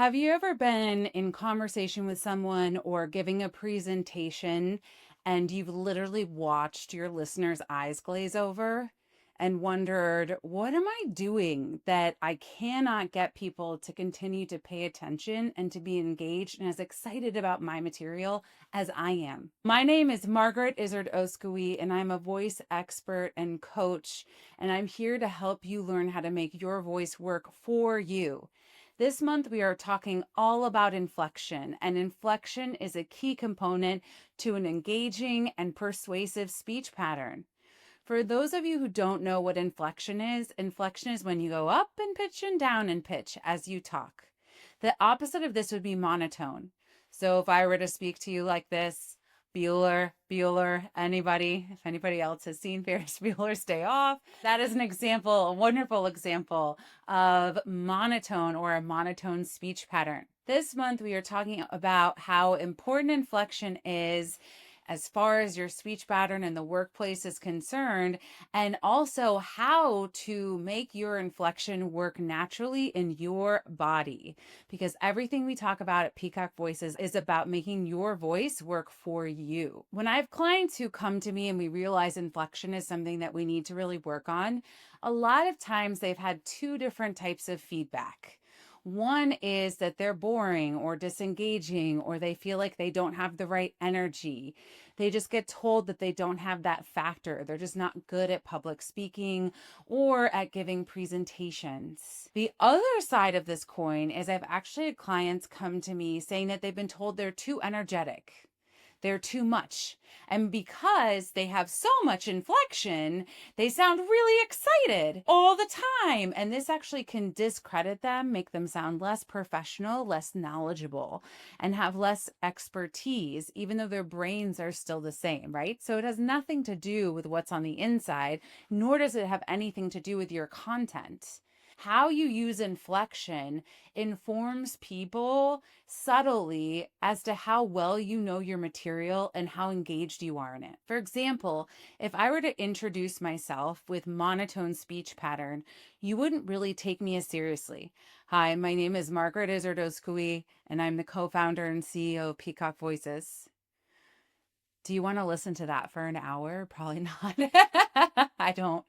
Have you ever been in conversation with someone or giving a presentation and you've literally watched your listener's eyes glaze over and wondered, what am I doing that I cannot get people to continue to pay attention and to be engaged and as excited about my material as I am? My name is Margaret Izard Oskoui, and I'm a voice expert and coach, and I'm here to help you learn how to make your voice work for you. This month, we are talking all about inflection, and inflection is a key component to an engaging and persuasive speech pattern. For those of you who don't know what inflection is when you go up in pitch and down in pitch as you talk. The opposite of this would be monotone. So if I were to speak to you like this, Bueller, anybody, if anybody else has seen Ferris Bueller's Day Off, that is an example, a wonderful example of monotone or a monotone speech pattern. This month, we are talking about how important inflection is as far as your speech pattern in the workplace is concerned, and also how to make your inflection work naturally in your body. Because everything we talk about at Peacock Voices is about making your voice work for you. When I have clients who come to me and we realize inflection is something that we need to really work on, a lot of times they've had two different types of feedback. One is that they're boring or disengaging, or they feel like they don't have the right energy. They just get told that they don't have that factor. They're just not good at public speaking or at giving presentations. The other side of this coin is I've actually had clients come to me saying that they've been told they're too energetic. They're too much. And because they have so much inflection, they sound really excited all the time. And this actually can discredit them, make them sound less professional, less knowledgeable, and have less expertise, even though their brains are still the same, right? So it has nothing to do with what's on the inside, nor does it have anything to do with your content. How you use inflection informs people subtly as to how well you know your material and how engaged you are in it. For example, if I were to introduce myself with monotone speech pattern, you wouldn't really take me as seriously. Hi, my name is Margaret Izard Oskoui, and I'm the co-founder and CEO of Peacock Voices. Do you want to listen to that for an hour? Probably not. I don't.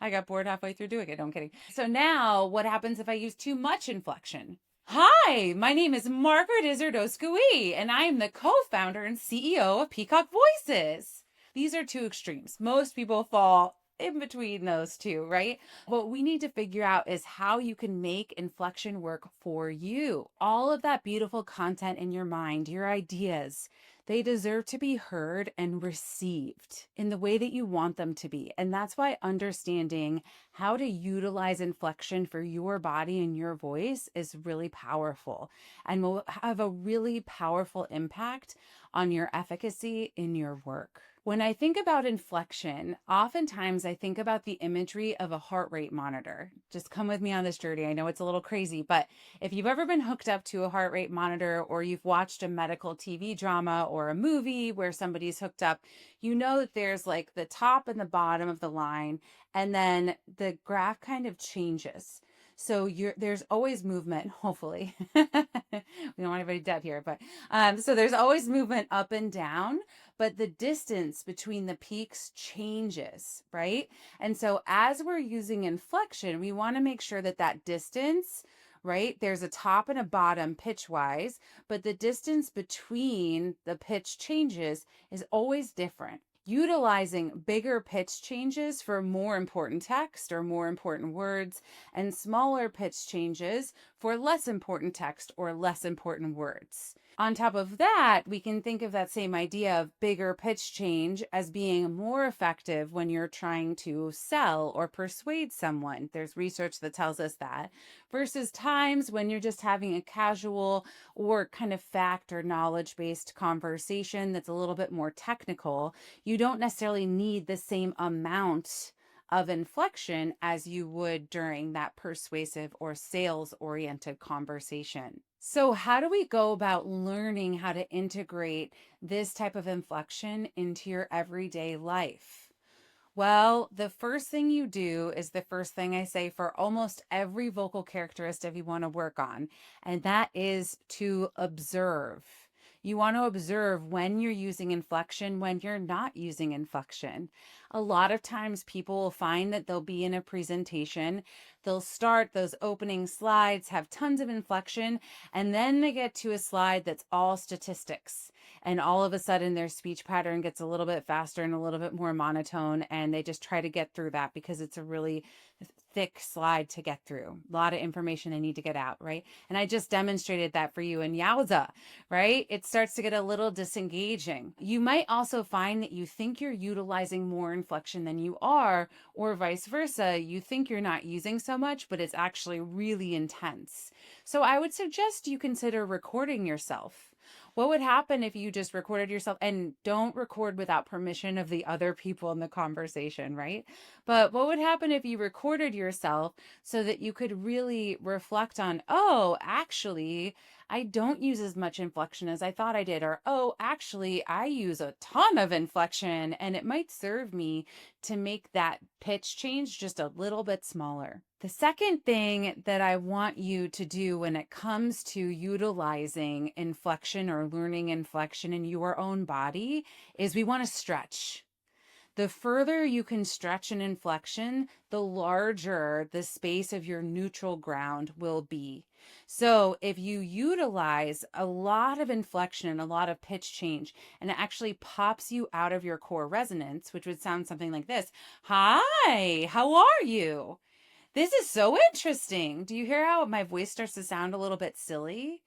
I got bored halfway through doing it. No, I'm kidding. So now what happens if I use too much inflection? Hi, my name is Margaret Izard Oskoui, and I am the co-founder and CEO of Peacock Voices. These are two extremes. Most people fall in between those two, right? What we need to figure out is how you can make inflection work for you. All of that beautiful content in your mind, your ideas, they deserve to be heard and received in the way that you want them to be. And that's why understanding how to utilize inflection for your body and your voice is really powerful and will have a really powerful impact on your efficacy in your work. When I think about inflection, oftentimes I think about the imagery of a heart rate monitor. Just come with me on this journey. I know it's a little crazy, but if you've ever been hooked up to a heart rate monitor, or you've watched a medical TV drama or a movie where somebody's hooked up, you know that there's like the top and the bottom of the line, and then the graph kind of changes. So there's always movement, hopefully. We don't want anybody dead here, but so there's always movement up and down, but the distance between the peaks changes, right? And so as we're using inflection, we want to make sure that that distance, right? There's a top and a bottom pitch wise, but the distance between the pitch changes is always different. Utilizing bigger pitch changes for more important text or more important words, and smaller pitch changes for less important text or less important words. On top of that, we can think of that same idea of bigger pitch change as being more effective when you're trying to sell or persuade someone. There's research that tells us that, versus times when you're just having a casual or kind of fact or knowledge-based conversation that's a little bit more technical. You don't necessarily need the same amount of inflection as you would during that persuasive or sales-oriented conversation. So how do we go about learning how to integrate this type of inflection into your everyday life? Well, the first thing you do is the first thing I say for almost every vocal characteristic you want to work on, and that is to observe. You want to observe when you're using inflection, when you're not using inflection. A lot of times people will find that they'll be in a presentation, they'll start those opening slides, have tons of inflection, and then they get to a slide that's all statistics. And all of a sudden their speech pattern gets a little bit faster and a little bit more monotone, and they just try to get through that because it's a really thick slide to get through. A lot of information they need to get out, right? And I just demonstrated that for you, and yowza, right? It starts to get a little disengaging. You might also find that you think you're utilizing more inflection than you are, or vice versa. You think you're not using so much, but it's actually really intense. So I would suggest you consider recording yourself. What would happen if you just recorded yourself, and don't record without permission of the other people in the conversation, right? But what would happen if you recorded yourself so that you could really reflect on, oh, actually, I don't use as much inflection as I thought I did, or oh, actually, I use a ton of inflection, and it might serve me to make that pitch change just a little bit smaller. The second thing that I want you to do when it comes to utilizing inflection or learning inflection in your own body is we want to stretch. The further you can stretch an inflection, the larger the space of your neutral ground will be. So if you utilize a lot of inflection and a lot of pitch change, and it actually pops you out of your core resonance, which would sound something like this: hi, how are you? This is so interesting. Do you hear how my voice starts to sound a little bit silly?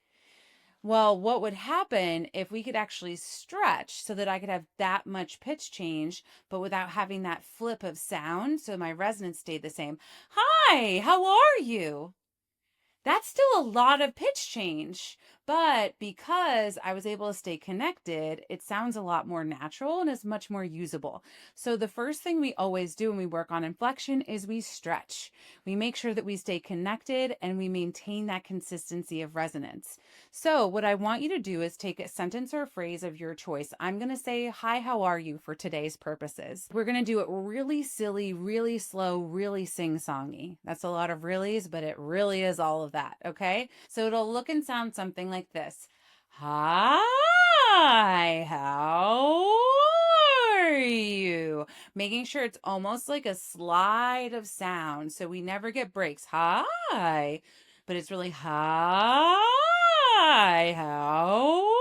Well, what would happen if we could actually stretch so that I could have that much pitch change, but without having that flip of sound, so my resonance stayed the same? Hi, how are you? That's still a lot of pitch change, but because I was able to stay connected, it sounds a lot more natural and is much more usable. So the first thing we always do when we work on inflection is we stretch. We make sure that we stay connected and we maintain that consistency of resonance. So what I want you to do is take a sentence or a phrase of your choice. I'm going to say, hi, how are you, for today's purposes. We're going to do it really silly, really slow, really sing-songy. That's a lot of reallys, but it really is all of that, okay? So it'll look and sound something like this. Hi, how are you? Making sure it's almost like a slide of sound so we never get breaks. Hi, but it's really hi, how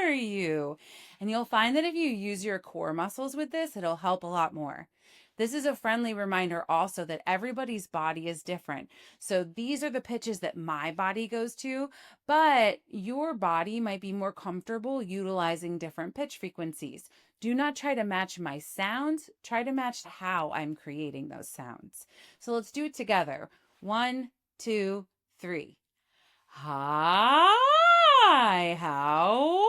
are you? And you'll find that if you use your core muscles with this, it'll help a lot more. This is a friendly reminder also that everybody's body is different. So these are the pitches that my body goes to, but your body might be more comfortable utilizing different pitch frequencies. Do not try to match my sounds. Try to match how I'm creating those sounds. So let's do it together. 1, 2, 3. Hi, how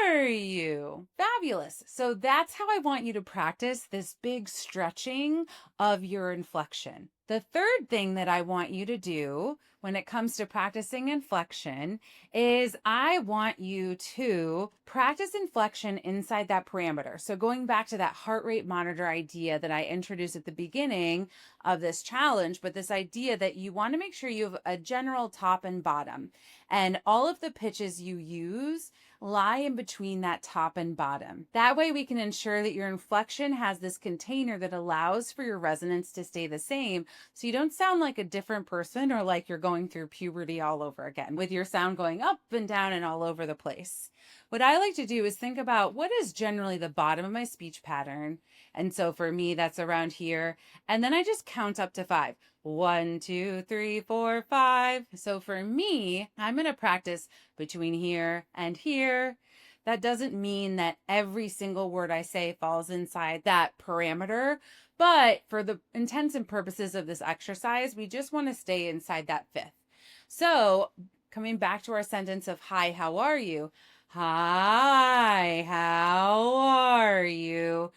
are you? Fabulous. So that's how I want you to practice this big stretching of your inflection. The third thing that I want you to do when it comes to practicing inflection is I want you to practice inflection inside that parameter. So going back to that heart rate monitor idea that I introduced at the beginning of this challenge, but this idea that you want to make sure you have a general top and bottom, and all of the pitches you use lie in between that top and bottom. That way we can ensure that your inflection has this container that allows for your resonance to stay the same, so you don't sound like a different person or like you're going through puberty all over again with your sound going up and down and all over the place. What I like to do is think about what is generally the bottom of my speech pattern. And so for me, that's around here. And then I just count up to 5. 1, 2, 3, 4, 5. So for me, I'm going to practice between here and here. That doesn't mean that every single word I say falls inside that parameter, but for the intents and purposes of this exercise, we just want to stay inside that 5th. So coming back to our sentence of hi, how are you? Hi, how are you?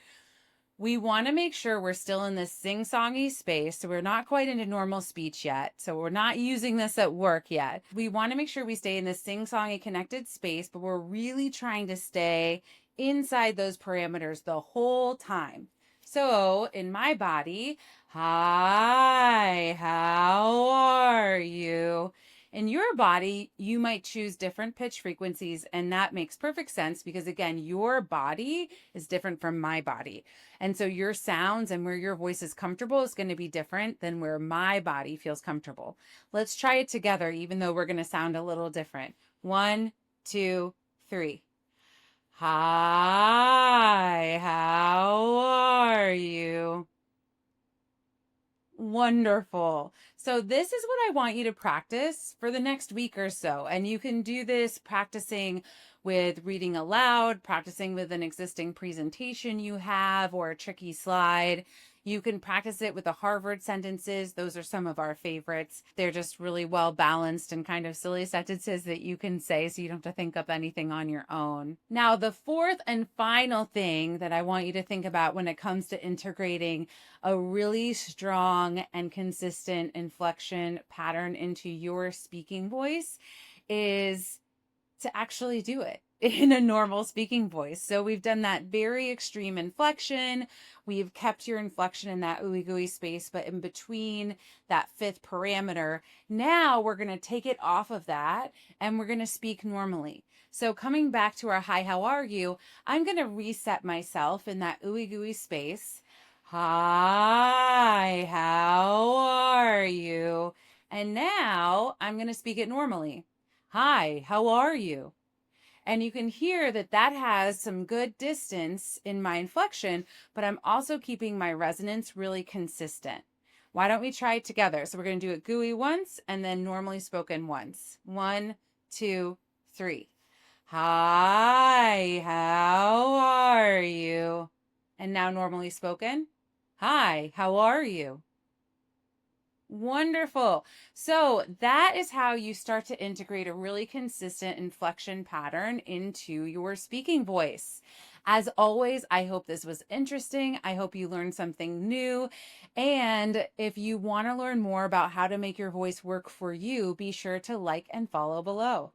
We want to make sure we're still in this sing-songy space. So we're not quite into normal speech yet. So we're not using this at work yet. We want to make sure we stay in this sing-songy connected space, but we're really trying to stay inside those parameters the whole time. So in my body, hi, how are you? In your body, you might choose different pitch frequencies, and that makes perfect sense because, again, your body is different from my body. And so your sounds and where your voice is comfortable is going to be different than where my body feels comfortable. Let's try it together, even though we're going to sound a little different. 1, 2, 3. Hi, how are you? Wonderful. So this is what I want you to practice for the next week or so. And you can do this practicing with reading aloud, practicing with an existing presentation you have or a tricky slide. You can practice it with the Harvard sentences. Those are some of our favorites. They're just really well balanced and kind of silly sentences that you can say so you don't have to think up anything on your own. Now, the fourth and final thing that I want you to think about when it comes to integrating a really strong and consistent inflection pattern into your speaking voice is to actually do it in a normal speaking voice. So we've done that very extreme inflection. We've kept your inflection in that ooey gooey space, but in between that fifth parameter, now we're going to take it off of that and we're going to speak normally. So coming back to our hi, how are you? I'm going to reset myself in that ooey gooey space. Hi, how are you? And now I'm going to speak it normally. Hi, how are you? And you can hear that that has some good distance in my inflection, but I'm also keeping my resonance really consistent. Why don't we try it together? So we're going to do it gooey once and then normally spoken once. 1, 2, 3. Hi, how are you? And now normally spoken. Hi, how are you? Wonderful. So that is how you start to integrate a really consistent inflection pattern into your speaking voice. As always, I hope this was interesting. I hope you learned something new. And if you want to learn more about how to make your voice work for you, be sure to like and follow below.